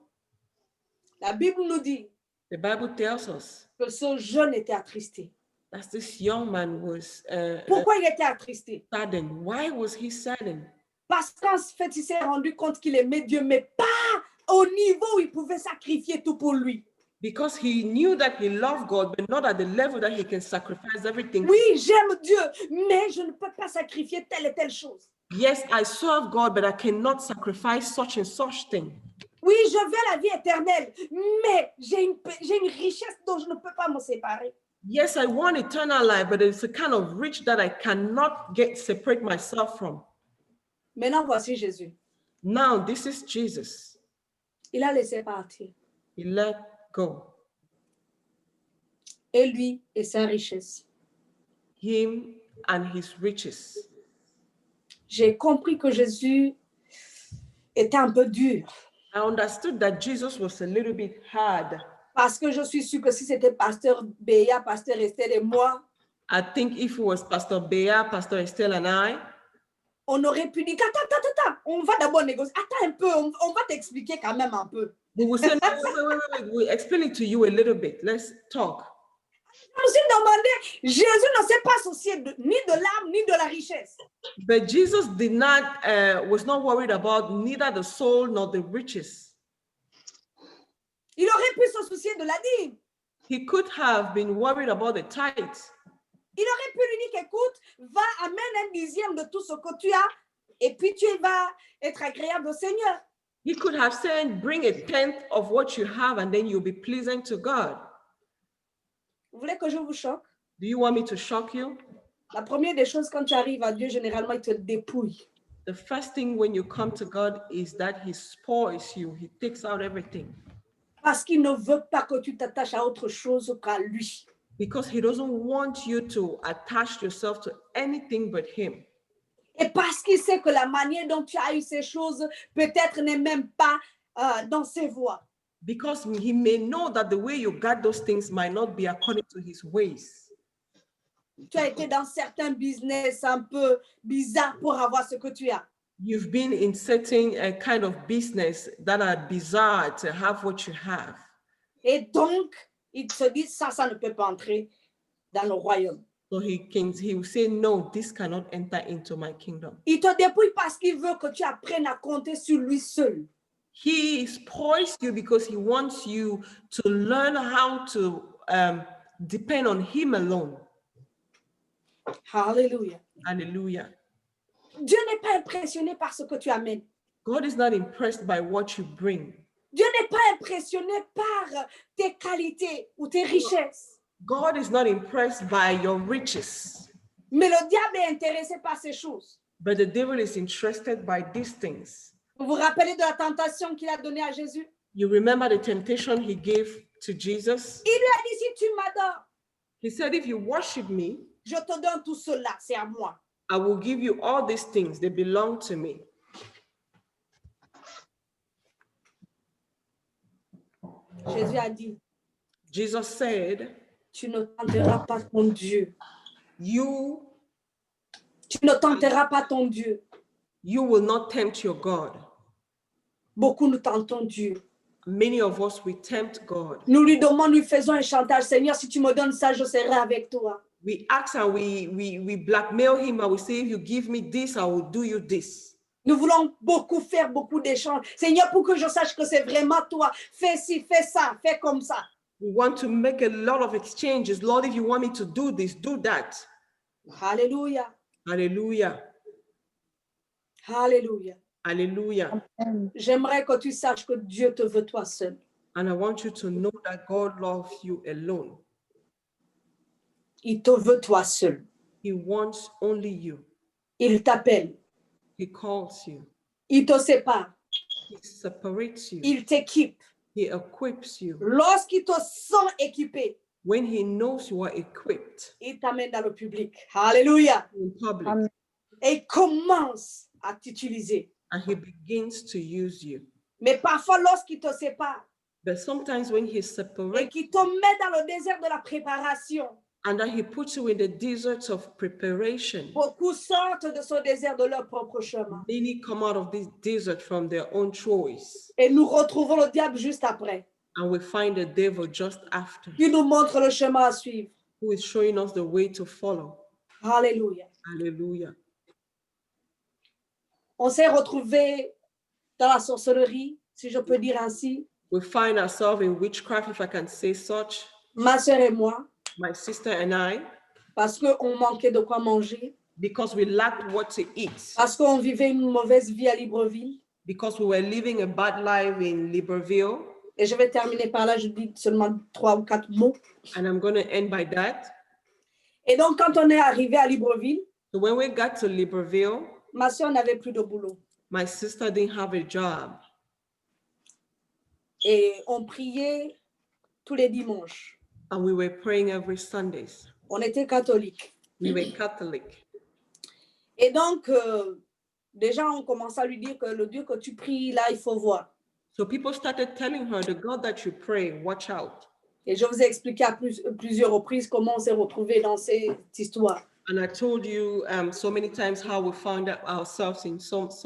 La Bible nous dit The Bible tells us que ce jeune était attristé. that this young man was Pourquoi il était attristé? saddened. Why was he saddened? Parce qu'en fait, il s'est rendu compte qu'il aimait Dieu, mais pas au niveau où il pouvait sacrifier tout pour lui. Because he knew that he loved God, but not at the level that he can sacrifice everything. Oui, j'aime Dieu, mais je ne peux pas sacrifier telle et telle chose. Yes, I serve God, but I cannot sacrifice such and such thing. Oui, je veux la vie éternelle, mais j'ai une richesse dont je ne peux pas me séparer. Yes, I want eternal life, but it's a kind of rich that I cannot separate myself from. Maintenant, voici Jésus. Now, this is Jesus. Il a laissé partir. He let go. Et lui et sa richesse. Him and his riches. J'ai compris que Jésus était un peu dur. I understood that Jesus was a little bit hard. Parce que je suis sûre que si c'était pasteur Béa, pasteur Estelle et moi, I think if it was Pastor Bea, Pastor Estelle, and I, on aurait pu dire, attends, on va d'abord négocier. Attends un peu, on va t'expliquer quand même un peu. we will say, no, wait, we'll explain it to you a little bit. Let's talk. Je me suis demandé, Jésus ne s'est pas soucié ni de l'âme, ni de la richesse. But Jesus was not worried about neither the soul nor the riches. Il aurait pu se soucier de la dîme. He could have been worried about the tithes. Il aurait pu lui dire qu'écoute, va, amène un dixième de tout ce que tu as et puis tu vas être agréable au Seigneur. He could have said, bring a tenth of what you have and then you'll be pleasing to God. Vous voulez que je vous choque? Do you want me to shock you? La première des choses, quand tu arrives à Dieu, généralement, il te dépouille. The first thing when you come to God is that he spoils you. He takes out everything. Parce qu'il ne veut pas que tu t'attaches à autre chose qu'à lui. Because he doesn't want you to attach yourself to anything but him. Et parce qu'il sait que la manière dont tu as eu ces choses, peut-être n'est même pas dans ses voies. Because he may know that the way you got those things might not be according to his ways. Tu as été dans certains business un peu bizarres pour avoir ce que tu as. You've been in certain kind of business that are bizarre to have what you have. Et donc, il se dit, ça ne peut pas entrer dans le royaume. So he will say, no, this cannot enter into my kingdom. Il te dépouille parce qu'il veut que tu apprennes à compter sur lui seul. He spoils you because he wants you to learn how to depend on him alone. Alléluia. Hallelujah. Dieu n'est pas impressionné par ce que tu amènes. God is not impressed by what you bring. Dieu n'est pas impressionné par tes qualités ou tes richesses. God is not impressed by your riches. Mais le diable est intéressé par ces choses. But the devil is interested by these things. Vous vous rappelez de la tentation qu'il a donnée à Jésus? You remember the temptation he gave to Jesus? Il lui a dit, si tu m'adores, He said, if you worship me, je te donne tout cela, c'est à moi. I will give you all these things. They belong to me. Jésus a dit, Jesus said, tu ne tenteras pas ton Dieu. you Tu ne tenteras pas ton Dieu. will not tempt your God. Beaucoup nous tentons Dieu. Many of us, we tempt God. Nous lui demandons, nous faisons un chantage. Seigneur, si tu me donnes ça, je serai avec toi. We ask and we blackmail him and we say, if you give me this, I will do you this. Nous voulons beaucoup faire beaucoup d'échanges. Seigneur, pour que je sache que c'est vraiment toi, fais ci, fais ça, fais comme ça. We want to make a lot of exchanges. Lord, if you want me to do this, do that. Alléluia. Hallelujah. Alléluia. Hallelujah. J'aimerais que tu saches que Dieu te veut toi seul. And I want you to know that God loves you alone. Il te veut toi seul. He wants only you. Il t'appelle. He calls you. Il te sépare. He separates you. Il t'équipe. He equips you. Lorsqu'il te sent équipé, When he knows you are equipped il t'amène dans le public. Alléluia. in public, Et il commence à t'utiliser. and he begins to use you. Mais parfois, lorsqu'il te sépare But sometimes when he et separates qu'il te met dans le désert de la préparation, and that he puts you in the deserts of preparation, beaucoup sortent de ce désert de leur propre chemin. many come out of this desert from their own choice. Et nous retrouvons le diable juste après, And we find the devil just after, qui nous montre le chemin à suivre. who is showing us the way to follow. Alléluia. Hallelujah. On s'est retrouvés dans la sorcellerie, si je peux dire ainsi, We find ourselves in witchcraft, if I can say such, ma soeur et moi, my sister and I, parce qu'on manquait de quoi manger, because we lacked what to eat, parce qu'on vivait une mauvaise vie à Libreville. because we were living a bad life in Libreville. Et je vais terminer par là, je dis seulement 3 ou 4 mots. And I'm going to end by that. Et donc, quand on est arrivé à Libreville, So when we got to Libreville, ma soeur n'avait plus de boulot. my sister didn't have a job. Et on priait tous les dimanches. And we were praying every Sundays. On était catholiques. We were Catholic. Et donc, déjà, on commençait à lui dire que le Dieu que tu pries, là, il faut voir. So people started telling her, the God that you pray, watch out. Et je vous ai expliqué à plusieurs reprises comment on s'est retrouvés dans cette histoire. And I told you so many times how we found ourselves in those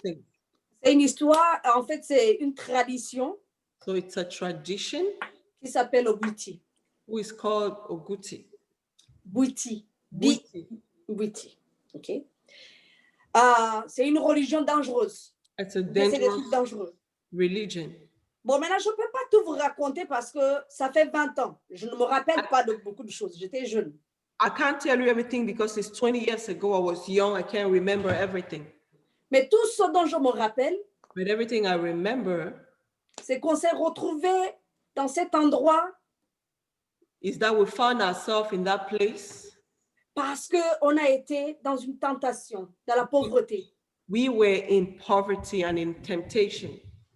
things. C'est une histoire, en fait, c'est une tradition So it's a tradition qui s'appelle Oguti. who is called Oguti. Bouiti. Buiti. Bouiti. OK? C'est une religion dangereuse. It's a C'est des dangerous trucs dangereux. religion. Bon, maintenant, je ne peux pas tout vous raconter parce que ça fait 20 ans. Je ne me rappelle pas de beaucoup de choses. J'étais jeune. I can't tell you everything because it's 20 years ago. I was young. I can't remember everything. Mais tout ce dont je me rappelle, But everything I remember c'est qu'on s'est retrouvés dans cet endroit is that we found ourselves in that place. parce qu'on a été dans une tentation, dans la pauvreté. We were in poverty and in temptation.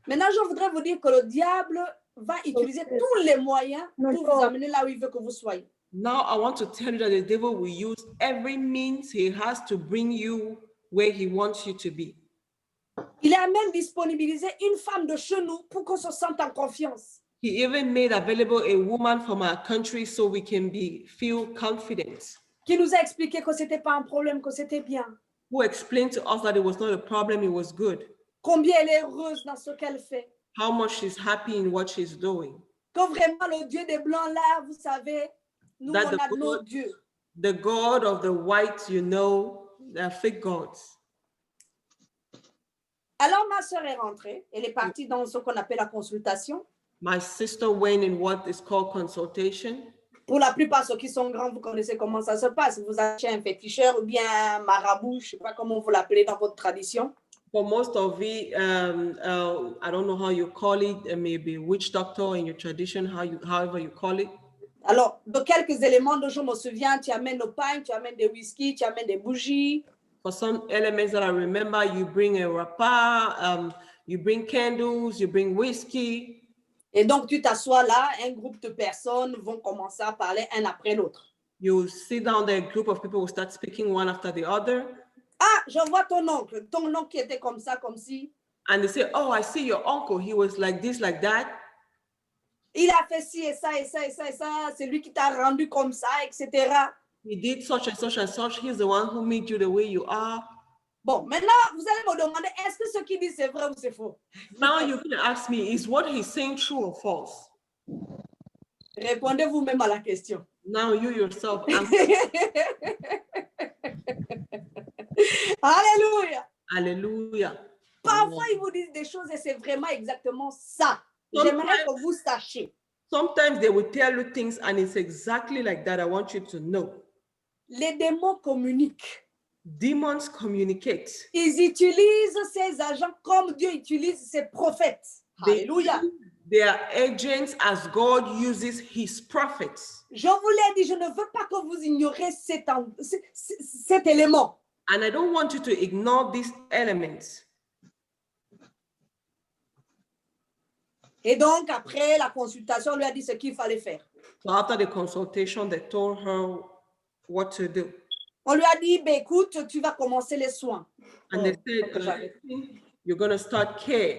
Maintenant, je voudrais vous dire que le diable va utiliser tous les moyens pour vous amener là où il veut que vous soyez. Now I want to tell you that the devil will use every means he has to bring you where he wants you to be. Il a même disponibilisé une femme de chez nous pour qu'on se sente en confiance. He even made available a woman from our country so we can feel confident. Qui nous a expliqué que ce n'était pas un problème, que c'était bien. Who explained to us that it was not a problem, it was good. Combien elle est heureuse dans ce qu'elle fait. How much she's happy in what she's doing. Que vraiment le Dieu des Blancs là, vous savez, nous That on a nos dieux. The God of the whites, you know, they're fake gods. Alors ma sœur est rentrée, elle est partie dans ce qu'on appelle la consultation. My sister went in what is called consultation. Pour la plupart, ceux qui sont grands, vous connaissez comment ça se passe. Vous achetez un féticheur ou bien un marabout, je ne sais pas comment vous l'appelez dans votre tradition. For most of it, I don't know how you call it, maybe witch doctor in your tradition, however you call it. Alors, de quelques éléments dont je me souviens, tu amènes le pain, tu amènes des whisky, tu amènes des bougies. For some elements that I remember, you bring a wrapper, you bring candles, you bring whiskey. Et donc, tu t'assois là, un groupe de personnes vont commencer à parler un après l'autre. You sit down there, a group of people will start speaking one after the other. Ah, je vois ton oncle qui était comme ça, comme si. And they say, oh, I see your uncle. He was like this, like that. Il a fait ci et ça et ça et ça et ça. C'est lui qui t'a rendu comme ça, etc. He did such and such and such. He's the one who made you the way you are. Bon, maintenant, vous allez me demander, est-ce que ce qu'il dit, c'est vrai ou c'est faux? Now you're going to ask me, is what he's saying true or false? Répondez vous-même à la question. Now you yourself answer. Alléluia. Hallelujah. Parfois, ils vous disent des choses et c'est vraiment exactement ça. J'aimerais que vous sachiez. Sometimes they will tell you things and it's exactly like that. I want you to know. Les démons communiquent. Demons communicate. Ils utilisent ces agents comme Dieu utilise ses prophètes. Alléluia. They are agents as God uses his prophets. Je vous l'ai dit, je ne veux pas que vous ignoriez cet élément. And I don't want you to ignore these elements. Et donc, après la consultation, on lui a dit ce qu'il fallait faire. So after the consultation, they told her what to do. On lui a dit, ben, écoute, tu vas commencer les soins. And they said, you're going to start care.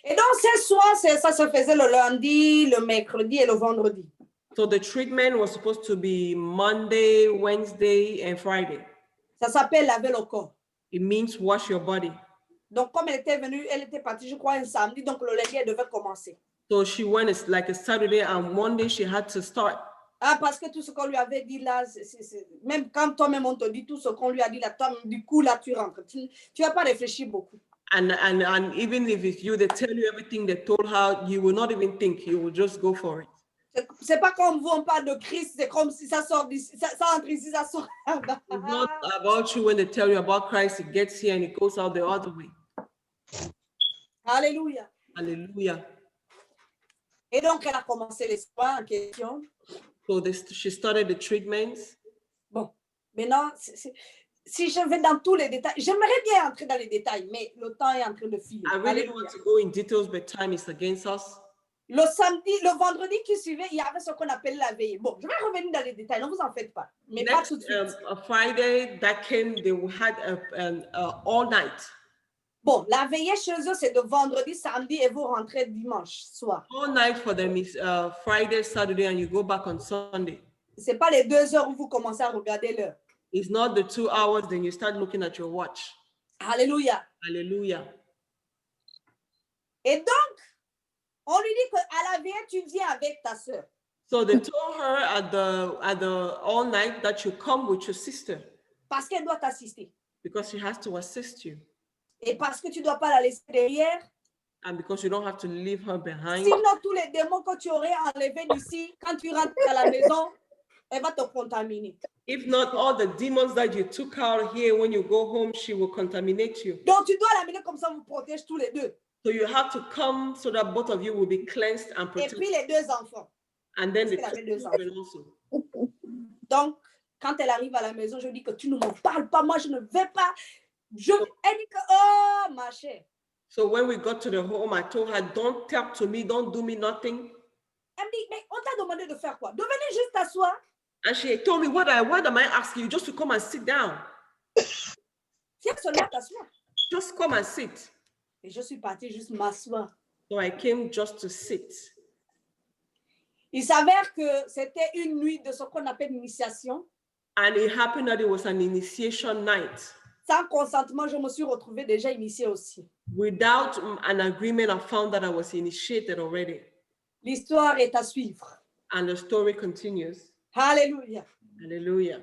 Et donc, ces soins, ça se faisait le lundi, le mercredi et le vendredi. So the treatment was supposed to be Monday, Wednesday, and Friday. Ça s'appelle laver le corps. It means wash your body. Donc, comme elle était venue, elle était partie, je crois, un samedi, donc le lundi, elle devait commencer. So she went, it's like a Saturday, and Monday she had to start. Ah, parce que tout ce qu'on lui avait dit là, même quand toi-même on te dit tout ce qu'on lui a dit là, toi, du coup, là, tu rentres. Tu vas pas réfléchir beaucoup. And even if it's you, they tell you everything they told her, you will not even think, you will just go for it. C'est pas comme vous, on parle de Christ, c'est comme si ça sort d'ici, ça entre ici, ça sort là-bas. It's not about you when they tell you about Christ, it gets here and it goes out the other way. Alléluia. Hallelujah. Et donc, elle a commencé les soins en question. So she started the treatments. Bon, maintenant, si je vais dans tous les détails, j'aimerais bien entrer dans les détails, mais le temps est en train de filer. I really want to go in details, but time is against us. Le samedi, le vendredi qui suivait, il y avait ce qu'on appelle la veille. Bon, je vais revenir dans les détails, ne vous en faites pas. Mais pas tout de suite. A Friday that came, they had all night. Bon, la veillée chez eux, c'est de vendredi, samedi et vous rentrez dimanche soir. All night for them is Friday, Saturday, and you go back on Sunday. C'est pas les 2 heures où vous commencez à regarder l'heure. It's not the 2 hours, then you start looking at your watch. Alléluia. Hallelujah. Et donc, on lui dit qu'à la veille, tu viens avec ta sœur. So they told her at the all night that you come with your sister. Parce qu'elle doit t'assister. Because she has to assist you. Et parce que tu ne dois pas la laisser derrière. And because you don't have to leave her behind. Sinon, tous les démons que tu aurais enlevés d'ici, quand tu rentres à la maison, elle va te contaminer. If not, all the demons that you took out here, when you go home, she will contaminate you. Donc, tu dois l'amener comme ça, vous protège tous les deux. So you have to come so that both of you will be cleansed and Et protected. puis les deux enfants. And then the Parce qu'elle avait two deux children also. Donc, quand elle arrive à la maison, je dis que tu ne m'en parles pas, moi je ne vais pas. Elle dit que, oh, ma chère. So when we got to the home, I told her, don't talk to me, don't do me nothing. Elle me dit, mais on t'a demandé de faire quoi? De venir juste t'asseoir. And she told me, what am I asking you? Just to come and sit down. Viens seulement t'asseoir. Just come and sit. Et je suis partie juste m'asseoir. So I came just to sit. Il s'avère que c'était une nuit de ce qu'on appelle initiation. And it happened that it was an initiation night. Sans consentement, je me suis retrouvée déjà initiée aussi. Without an agreement, I found that I was initiated already. L'histoire est à suivre. And the story continues. Alléluia. Hallelujah.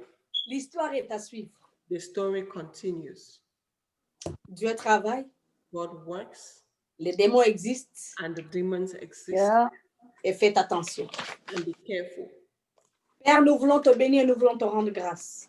L'histoire est à suivre. The story continues. Dieu travaille. God works Les démons existent. and the demons exist. Yeah. Et faites attention. And be careful. Père, nous voulons te bénir, nous voulons te rendre grâce.